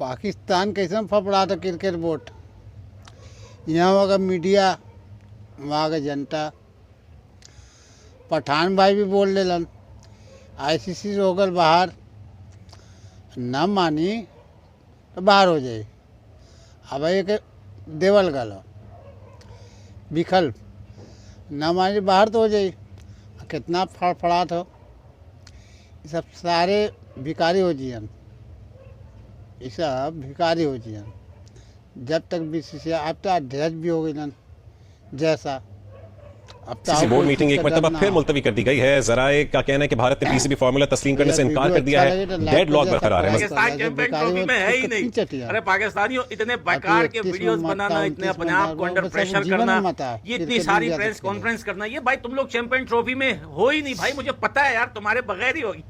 पाकिस्तान कैसे फफड़ा था cricket board. यहाँ वहाँ का मीडिया, वहाँ का जनता, पठान भाई भी बोल लेलन आईसीसी से होकर बाहर, न मानी तो बाहर हो जाए। अब एक देवल गलो विकल्प न मानी बाहर तो हो जाए। कितना फड़फड़ा था, ये सब सारे भिखारी हो जियन, ये सब भिखारी हो जियन। जब तक बीसीसीआई अब तो अध्यक्ष भी हो गई जैसा अब सीसी बोर्ड मीटिंग एक मरतबा फिर मुलतवी कर दी गई है। जराए का कहना है कि भारत ने पीसीबी फार्मूला तस्लीम करने से इनकार कर दिया है। डेड लॉक बरकरार है। पाकिस्तान चैंपियन ट्रॉफी में है ही नहीं। अरे पाकिस्तानियों, इतने बेकार के वीडियोस बनाना, इतने अपने आप को अंडर प्रेशर करना, ये इतनी सारी प्रेस कॉन्फ्रेंस करना, ये भाई तुम लोग चैंपियन ट्रॉफी में हो ही नहीं भाई। मुझे पता है यार, तुम्हारे बगैर ही होगी।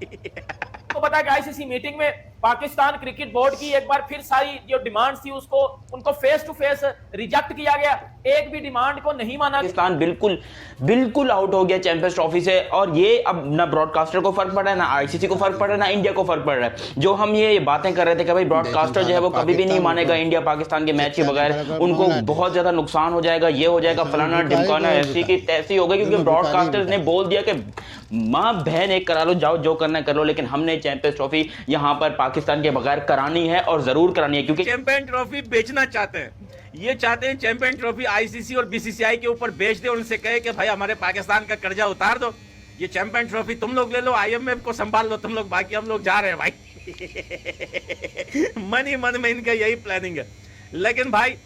तो पता है कि आईसीसी मीटिंग में पाकिस्तान क्रिकेट बोर्ड की एक बार फिर सारी जो डिमांड्स थी उसको उनको फेस टू फेस रिजेक्ट किया गया। एक भी डिमांड को नहीं माना। पाकिस्तान बिल्कुल आउट हो गया चैंपियंस ट्रॉफी से। और ये अब ना ब्रॉडकास्टर को फर्क पड़ रहा है, ना आईसीसी को फर्क पड़ रहा है, ना इंडिया को फर्क पड़ रहा है। जो हम ये बातें कर रहे थे कि भाई ब्रॉडकास्टर जो है वो कभी भी नहीं मानेगा इंडिया पाकिस्तान के मैच के बगैर, उनको बहुत ज्यादा नुकसान हो जाएगा, ये हो जाएगा, फलाना ढिमकाना, ऐसी की तैसी हो गई, क्योंकि ब्रॉडकास्टर्स ने बोल दिया कि मां बहन एक करा लो, जाओ जो करना है कर लो, लेकिन हमने चैंपियंस ट्रॉफी यहां पर पाकिस्तान के बगैर करानी है और जरूर करानी है। क्योंकि चैंपियन ट्रॉफी बेचना चाहते हैं, ये चाहते हैं चैंपियन ट्रॉफी आईसीसी और बीसीसीआई के ऊपर बेच दे, उनसे कहे कि भाई हमारे पाकिस्तान का कर्जा उतार दो, ये चैंपियन ट्रॉफी तुम लोग ले लो, आईएमएफ को संभाल लो तुम लोग, बाकी हम लोग जा रहे हैं भाई। मन ही मन में इनका यही प्लानिंग है। लेकिन भाई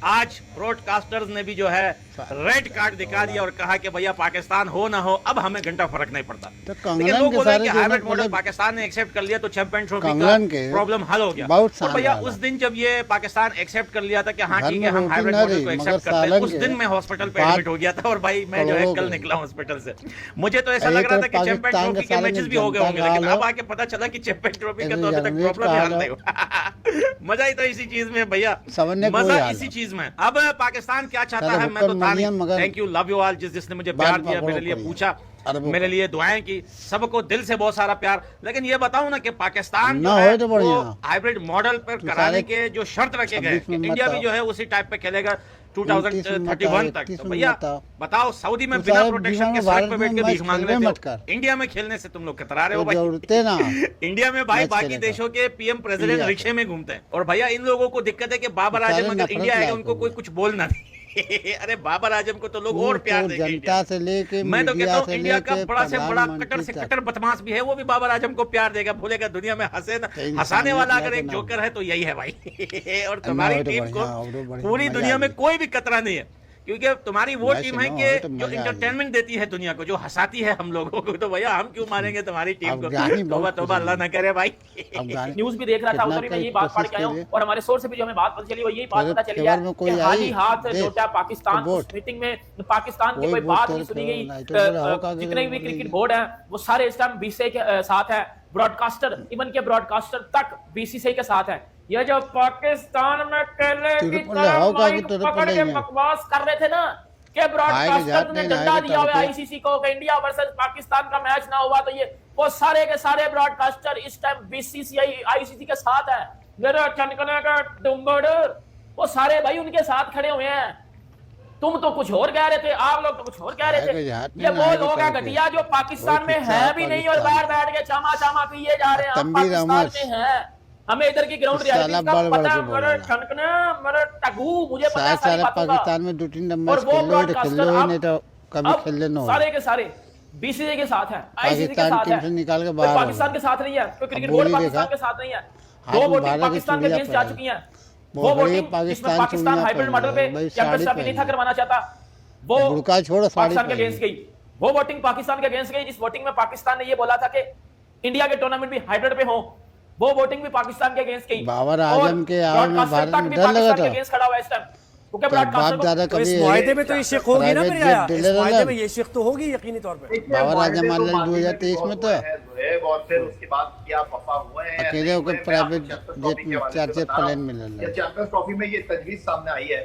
आज ब्रॉडकास्टर्स ने भी जो है रेड कार्ड दिखा दिया और कहा कि भैया पाकिस्तान हो ना हो अब हमें घंटा फर्क नहीं पड़ता। लेकिन लोग बोले कि हाइब्रिड मॉडल पाकिस्तान ने एक्सेप्ट कर लिया तो चैंपियन ट्रॉफी का प्रॉब्लम हल हो गया। तो भैया उस दिन जब ये पाकिस्तान एक्सेप्ट कर लिया था कि हाँ ठीक है हम हाइब्रिड मॉडल को एक्सेप्ट करते हैं, उस दिन मैं हॉस्पिटल पे एडमिट हो गया था। और भाई मैं जो है कल निकला हॉस्पिटल से, मुझे तो ऐसा लग रहा था कि चैंपियन ट्रॉफी के मैचेस भी हो गए होंगे, लेकिन अब आके पता चला कि चैंपियन ट्रॉफी का तो अभी तक प्रॉब्लम हल नहीं हुआ। मजा ही तो इसी चीज में भैया, मजा इसी चीज में। अब पाकिस्तान क्या चाहता है मैं तो था नहीं। Thank you, love you all, जिसने मुझे प्यार दिया, मेरे लिए पूछा, मेरे लिए दुआएं की, सबको दिल से बहुत सारा प्यार। लेकिन ये बताऊं ना कि पाकिस्तान जो है वो हाइब्रिड मॉडल पर कराने के जो शर्त रखे गए, इंडिया भी जो है उसी टाइप पे खेलेगा 2031 तक। तो भैया बताओ, सऊदी में बिना प्रोटेक्शन के सड़क पे बैठ के भीख मांग रहे थे, इंडिया में खेलने से तुम लोग कतरा रहे हो भाई। इंडिया में भाई बाकी देशों के पीएम प्रेसिडेंट रिक्शे में घूमते हैं, और भैया इन लोगों को दिक्कत है कि बाबर आजम अगर इंडिया आएगा उनको कोई कुछ बोलना नहीं। अरे बाबर आजम को तो लोग और प्यार देंगे। जनता से लेके मैं तो कहता हूँ इंडिया का बड़ा से बड़ा कट्टर से कट्टर बदमाश भी है, वो भी बाबर आजम को प्यार देगा, भूलेगा दुनिया में हंसाने वाला अगर एक जोकर है तो यही है भाई। और तुम्हारी टीम को पूरी दुनिया में कोई भी खतरा नहीं है, क्योंकि तुम्हारी वो टीम है कि जो इंटरटेनमेंट देती है दुनिया को, जो हंसाती है हम लोगों को। तो भैया हम क्यों मारेंगे तुम्हारी टीम को? तौबा तौबा, अल्लाह ना करे भाई। न्यूज भी देख रहा था, उधर भी मैं यही बात पढ़ के आया हूं, और हमारे सोर्स से भी जो हमें बात पता चली वो यही बात पता चली है कि हाल ही हाथ जोटा पाकिस्तान उस मीटिंग में पाकिस्तान की कोई बात नहीं सुनी गई। जितने भी क्रिकेट बोर्ड है वो सारे इस टाइम बीसीसीआई के साथ है, ब्रॉडकास्टर इवन के ब्रॉडकास्टर तक बीसीसीआई के साथ है। ये जो पाकिस्तान में केले की तरह माइक पकड़ के बकवास कर रहे थे ना कि ब्रॉडकास्टर ने डंडा दिया हुआ आईसीसी को कि इंडिया वर्सेस पाकिस्तान का मैच ना हुआ, तो ये वो सारे के सारे ब्रॉडकास्टर इस टाइम बीसीसीआई आईसीसी के साथ है। मेरे चनकने का डुम्बड़ वो सारे भाई उनके साथ खड़े हुए हैं। तुम तो कुछ और कह रहे थे, आप लोग तो कुछ और कह रहे थे। ये वो लोग हैं घटिया जो पाकिस्तान में है भी नहीं और बाहर बैठ के चामा चामा पिए जा रहे हैं। हम पाकिस्तान में हैं, हमें इधर की ग्राउंड रियलिटी का पता है। मेरे ठनकने मेरे टगू मुझे पता है सारी बातों का। पाकिस्तान में 2-3 मैच खेल लो नहीं तो कभी खेलने न हो। सारे के सारे बीसीसीआई के साथ है, आईसीसी के साथ है, निकाल के बाहर पाकिस्तान के साथ नहीं है, कोई क्रिकेट बोर्ड पाकिस्तान के साथ नहीं है। दो वोटिंग पाकिस्तान के अगेंस्ट जा चुकी हैं। वो वोटिंग जिसमें पाकिस्तान हाइब्रिड मॉडल पे चैंपियंस ट्रॉफी नहीं था करवाना चाहता, वो पाकिस्तान के अगेंस्ट गई। वो वोटिंग पाकिस्तान के अगेंस्ट गई जिस वोटिंग में पाकिस्तान ने ये बोला था कि इंडिया के टूर्नामेंट भी हाइब्रिड पे हो, वो वोटिंग भी पाकिस्तान के अगेंस्ट गई। बाबर आजम के आवाज में भारत में डर लगा था, अगेंस्ट खड़ा हुआ है इस टाइम, क्योंकि बाप दादा कभी इस मायदे में तो ये शिक होगी ना मेरे यार, इस मायदे में ये शिक तो होगी यकीनी तौर पे। बाबर आजम आलल 2023 में तो और फिर उसके बाद क्या वफा हुए हैं, अकेले होकर प्राइवेट जेट चार्जर प्लेन मिल रहा है। चैंपियंस ट्रॉफी में ये तजवीज सामने आई है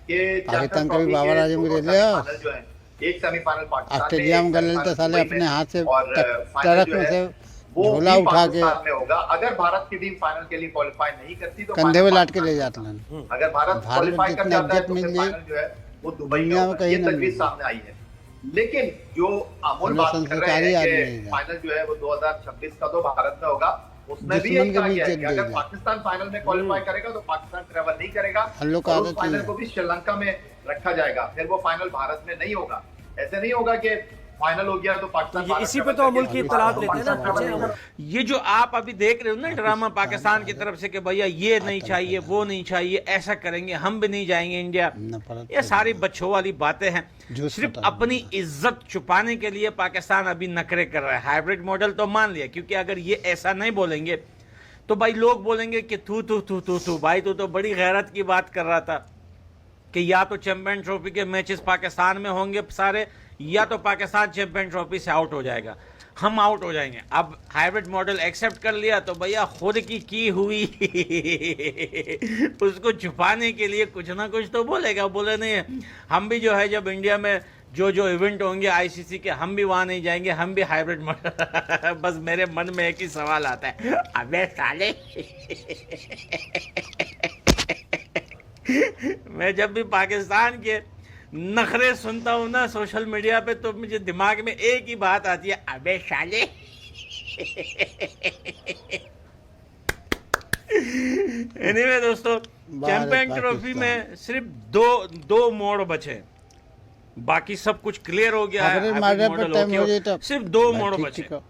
कि पाकिस्तान का भी बाबर आजम को दे दिया, जो है एक सेमीफाइनल पाकिस्तान ऑस्ट्रेलिया में गलल तो साले अपने हाथ से ट्रक में से वो झोला भी उठा के पाकिस्तान में होगा। अगर भारत की टीम फाइनल के लिए क्वालिफाई नहीं करती तो कंधे में फाइनल लाट के ले जाते हैं। अगर भारत भारत में क्वालिफाई कर जितनी जाता है इज्जत तो मिल फिर जाए, फाइनल जो है वो दुबई में दुनिया में होगा। कहीं ये ना तजवीज मिले। सामने आई है। लेकिन जो अमूल हम बात कर रहे संस्कारी हैं आदमी कि हैं। फाइनल जो है वो 2026 का तो भारत में होगा, उसमें भी दुश्मन यही को कहा भी गया है इज्जत कि अगर देगा। पाकिस्तान फाइनल में क्वालिफाई करेगा तो पाकिस्तान ट्रेवल नहीं करेगा हम लोग का और उस आदत फाइनल ही है। को भी श्रीलंका में रखा जाएगा। फिर वो फाइनल भारत में नहीं होगा। ऐसे नहीं होगा कि फाइनल हो गया तो पाकिस्तान ये भारत इसी पे ट्रेवल तो अमूल करेगा। की इत्तलात लेते हैं ना, पाकिस्तान पूछे ट्रेवल हम। ये जो आप अभी देख रहे हो ना ड्रामा पाकिस्तान की तरफ से कि भैया ये नहीं चाहिए, वो नहीं चाहिए, ऐसा करेंगे, हम भी नहीं जाएंगे इंडिया, नफरत ये सारी बच्चों वाली बातें हैं। झूठ सिर्फ पता अपनी इज्जत छुपाने के लिए पाकिस्तान अभी नखरे कर रहा है। हाइब्रिड मॉडल तो मान लिया, क्योंकि अगर ये ऐसा नहीं बोलेंगे तो भाई लोग बोलेंगे कि तू भाई तू तो बड़ी गैरत की बात कर रहा था कि या तो चैंपियन ट्रॉफी के मैचेस पाकिस्तान में होंगे सारे, या तो पाकिस्तान चैंपियन ट्रॉफी से आउट हो जाएगा, हम आउट हो जाएंगे। अब हाइब्रिड मॉडल एक्सेप्ट कर लिया तो भैया खुद की हुई उसको छुपाने के लिए कुछ ना कुछ तो बोलेगा। बोले नहीं हम भी जो है जब इंडिया में जो इवेंट होंगे आईसीसी के, हम भी वहां नहीं जाएंगे, हम भी हाइब्रिड मॉडल बस मेरे मन में एक ही सवाल आता है, अबे साले मैं जब भी पाकिस्तान के नखरे सुनता हूं ना सोशल मीडिया पे तो मुझे दिमाग में एक ही बात आती है, अबे साले एनीवे दोस्तों, चैंपियन ट्रॉफी में सिर्फ दो मोड़ बचे, बाकी सब कुछ क्लियर हो गया है। हाइब्रिड हाइब्रिड मॉडल पे मॉडल टाइम हो जाए तो सिर्फ दो भाई मोड़ ठीक बचे। ठीक हो।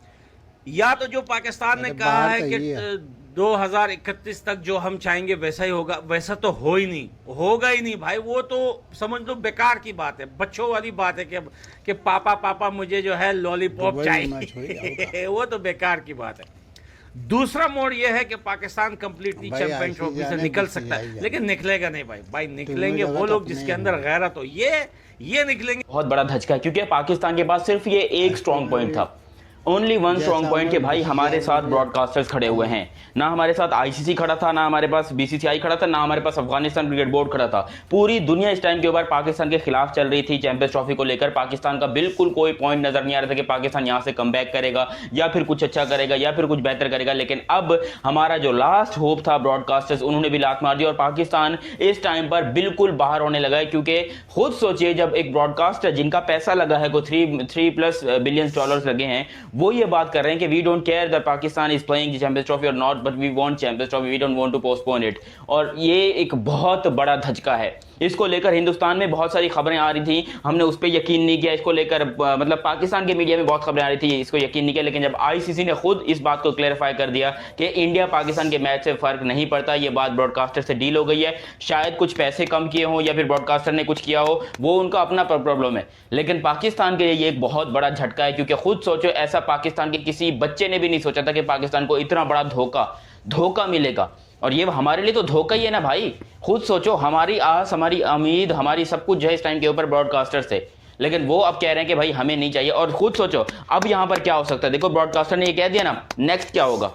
या तो जो पाकिस्तान ने अरे कहा बाहर है तो कि ये है। 2031 तक जो हम चाहेंगे वैसा ही होगा, वैसा तो हो ही नहीं, होगा ही नहीं भाई। वो तो समझ लो बेकार की बात है, बच्चों वाली बात है कि पापा मुझे जो है लॉलीपॉप दुबई में मैच हुई, चाहिए वो तो बेकार की बात है। दूसरा मोड़ ये है कि पाकिस्तान कंप्लीटली भाई चैंपियन आईसीसी ट्रॉफी से जाने निकल की सकता तैयारी है, है। लेकिन निकलेगा नहीं भाई निकलेंगे जगह वो तो लोग अपने जिसके ही अंदर हैं। गैरत हो, ये निकलेंगे। बहुत बड़ा धचका है क्योंकि पाकिस्तान के पास सिर्फ ये एक स्ट्रॉन्ग पॉइंट था, ओनली वन स्ट्रॉन्ग पॉइंट के भाई हमारे साथ ब्रॉडकास्टर्स खड़े हुए हैं। ना हमारे साथ आईसीसी खड़ा था, ना हमारे पास बीसीसीआई खड़ा था, ना हमारे पास अफगानिस्तान क्रिकेट बोर्ड खड़ा था। पूरी दुनिया इस टाइम के ऊपर पाकिस्तान के खिलाफ चल रही थी चैंपियंस ट्रॉफी को लेकर। पाकिस्तान का बिल्कुल कोई पॉइंट नजर नहीं आ रहा था कि पाकिस्तान यहां से कमबैक करेगा या फिर कुछ अच्छा करेगा या फिर कुछ बेहतर करेगा। लेकिन अब हमारा जो लास्ट होप था ब्रॉडकास्टर्स, उन्होंने भी लात मार दी और पाकिस्तान इस टाइम पर बिल्कुल बाहर होने लगा है। क्योंकि खुद सोचिए, जब एक ब्रॉडकास्टर जिनका पैसा लगा है, को 3+ बिलियन डॉलर्स लगे हैं, वो ये बात कर रहे हैं कि we don't care that Pakistan is playing the champions trophy और not, but we want champions trophy, we don't want to postpone it. और ये एक बहुत बड़ा धचका है। इसको लेकर हिंदुस्तान में बहुत सारी खबरें आ रही थी, हमने उस पर यकीन नहीं किया। इसको लेकर मतलब पाकिस्तान के मीडिया में बहुत खबरें आ रही थी, इसको यकीन नहीं किया। लेकिन जब आईसीसी ने खुद इस बात को क्लैरिफाई कर दिया कि इंडिया पाकिस्तान के मैच से फर्क नहीं पड़ता, ये बात ब्रॉडकास्टर से डील हो गई है। शायद कुछ पैसे कम किए हों या फिर ब्रॉडकास्टर ने कुछ किया हो, वो उनका अपना प्रॉब्लम है। लेकिन पाकिस्तान के लिए ये एक बहुत बड़ा झटका है, क्योंकि खुद सोचो, ऐसा पाकिस्तान के किसी बच्चे ने भी नहीं सोचा था कि पाकिस्तान को इतना बड़ा धोखा मिलेगा। और ये हमारे लिए तो धोखा ही है ना भाई। खुद सोचो, हमारी आस, हमारी उम्मीद, हमारी सब कुछ जो है इस टाइम के ऊपर ब्रॉडकास्टर से, लेकिन वो अब कह रहे हैं कि भाई हमें नहीं चाहिए। और खुद सोचो अब यहां पर क्या हो सकता है। देखो, ब्रॉडकास्टर ने ये कह दिया ना, नेक्स्ट क्या होगा।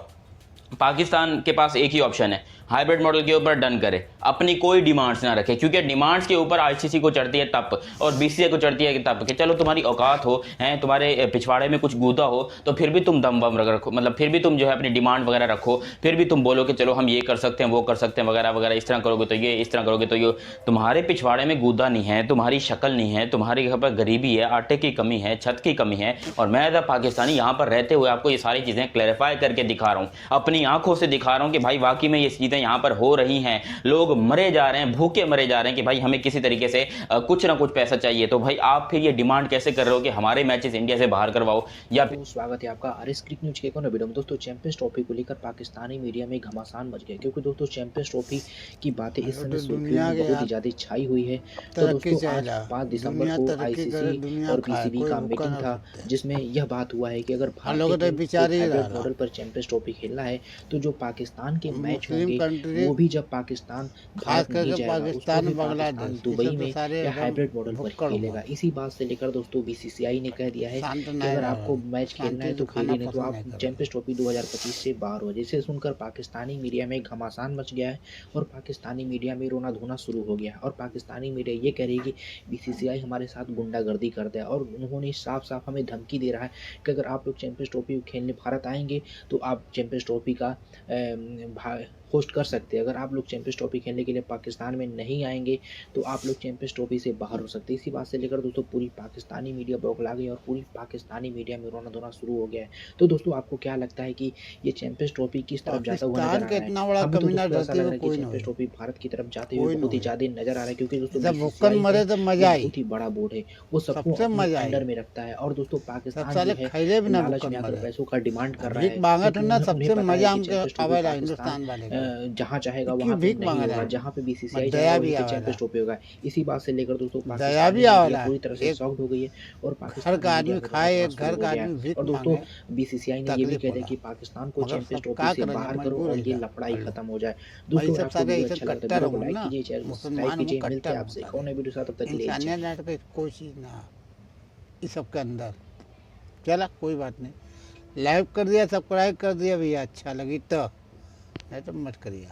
पाकिस्तान के पास एक ही ऑप्शन है, हाइब्रिड मॉडल के ऊपर डन करे, अपनी कोई डिमांड्स ना रखे। क्योंकि डिमांड्स के ऊपर आईसीसी को चढ़ती है तप और बीसीसीआई को चढ़ती है तप कि चलो तुम्हारी औकात हो, हैं तुम्हारे पिछवाड़े में कुछ गूदा हो तो फिर भी तुम दम बम रखो, मतलब फिर भी तुम जो है अपनी डिमांड वगैरह रखो, फिर भी तुम बोलो कि चलो हम ये कर सकते हैं, वो कर सकते हैं, वगैरह वगैरह। इस तरह करोगे तो ये, इस तरह करोगे तो ये। तुम्हारे पिछवाड़े में गूदा नहीं है, तुम्हारी शक्ल नहीं है, तुम्हारे घर पर गरीबी है, आटे की कमी है, छत की कमी है। और मैं एज अ पाकिस्तानी यहाँ पर रहते हुए आपको ये सारी चीज़ें क्लैरिफाई करके दिखा रहा हूँ, अपनी आंखों से दिखा रहा हूँ कि भाई वाकई में ये चीज़ें यहाँ पर हो रही हैं। लोग मरे जा रहे हैं, भूखे मरे जा रहे हैं कि भाई हमें किसी तरीके से कुछ ना कुछ पैसा चाहिए। तो भाई आप फिर ये डिमांड कैसे कर रहे हो कि हमारे मैचेस इंडिया से बाहर करवाओ? या तो स्वागत है आपका आरएस क्रिक न्यूज के एक और वीडियो में। दोस्तों, चैंपियंस ट्रॉफी को लेकर पाकिस्तानी मीडिया में घमासान मच गया, क्योंकि दोस्तों चैंपियंस ट्रॉफी की बातें इस समय सोशल मीडिया में बहुत ही ज़्यादा छाई हुई है। तो दोस्तों, आज 5 दिसंबर को आईसीसी और पीसीबी का मीटिंग था, जिसमें यह बात हुआ है कि अगर भारत को हाइब्रिड मॉडल पर चैंपियंस ट्रॉफी खेलना है तो जो पाकिस्तान के मैच मुस्लिम होंगे कंट्री वो भी जब पाकिस्तान खास भारत नहीं करके जाएगा उसको पाकिस्तान भी बांग्लादेश पाकिस्तान ये दुबई सब तो में सारे या एकदम हाइब्रिड मॉडल पर भुक्कड़ खेलेगा। हुआ। इसी बात से लेकर दोस्तों बीसीसीआई ने कह दिया है शांत कि नहीं अगर रहा आपको मैच खेलना है शांति तो से खाना खेलिए, नहीं तो पसंद आप नहीं चैंपियंस ट्रॉफी 2025 से बाहर हो। जिसे सुनकर पाकिस्तानी मीडिया में घमासान मच गया है और पाकिस्तानी मीडिया में रोना धोना शुरू हो गया है और पाकिस्तानी मीडिया ये कह रही है कि बीसीसीआई हमारे साथ गुंडागर्दी करता है और उन्होंने साफ साफ हमें धमकी दे रहा है कि अगर आप लोग चैंपियंस ट्रॉफी खेलने भारत आएंगे तो आप चैंपियंस ट्रॉफी का होस्ट कर सकते हैं। अगर आप लोग चैंपियंस ट्रॉफी खेलने के लिए पाकिस्तान में नहीं आएंगे तो आप लोग चैंपियंस ट्रॉफी से बाहर हो सकते हैं। इसी बात से लेकर दोस्तों पूरी पाकिस्तानी मीडिया बौखला गई और पूरी पाकिस्तानी मीडिया में रोना धोना शुरू हो गया है। तो दोस्तों आपको क्या लगता है कि ये चैंपियंस ट्रॉफी किस तरफ जाता हुआ नजर आ रहा है? इतना बड़ा हमें तो कमीना दोस्तों ऐसा धरती लग रहा में है कि कोई चैंपियंस नहीं ट्रॉफी भारत की तरफ जाते कोई हुए बहुत ही नहीं। ज्यादा नजर आ रहा है क्योंकि दोस्तों जब BCCI भुक्कड़ मरे तो मजा आई बहुत ही बड़ा बोर्ड है, वो सबको सबसे अपने मजा आई। अंडर में रखता है और दोस्तों सब पाकिस्तान साले जो है खैले भी ना लालच भुक्कड़ में आकर मरे। पैसों का डिमांड कर रहा भीख है मांगा क्योंकि तो ना उन्हें सबसे पता है मजा कि हमके चैंपियंस ट्रॉफी आवेला पाकिस्तान हिंदुस्तान वाले को। जहाँ चाहेगा क्यों वहाँ पे भीख नहीं मांग रहा होगा, है? जहाँ पे बीसीसीआई दया चाहेगा भी वहीं पे आवेला। चैंपियंस ट्रॉफी होगा। इसी बात से लेकर दोस्तों दया पाकिस्तानी भी मीडिया आवेला। पूरी तरह से एक शॉक्ड हो गई है और घर पाकिस्तानी का आदमी मीडिया में खाए रोना एक शुरू घर हो का गया है। आदमी भीख और दोस्तों मांगे बीसीसीआई ने ये भी तकलीफ कह दिया होला। कि पाकिस्तान को मगर चैंपियंस सब ट्रॉफी का से करें बाहर जब करो मजबूर और है ये क्या? लफड़ाई खत्म हो जाए। भाई दोस्तों सब आपको सारे वीडियो ऐसे अच्छा लगता है कट्टर वीडियो को हो लाइक ना कीजिए, चैनल को सब्सक्राइब मुसलमान कीजिए। हो मिलते हैं कट्टर आपसे होता एक और नई वीडियो के साथ, तब तक के लिए जय इंसानियत नाटक की कोशिश ना इस सब के अंदर। चला कोई बात नहीं, लाइक कर दिया, सब्सक्राइब कर दिया भैया, अच्छा लगी तो नहीं तो मत करिए।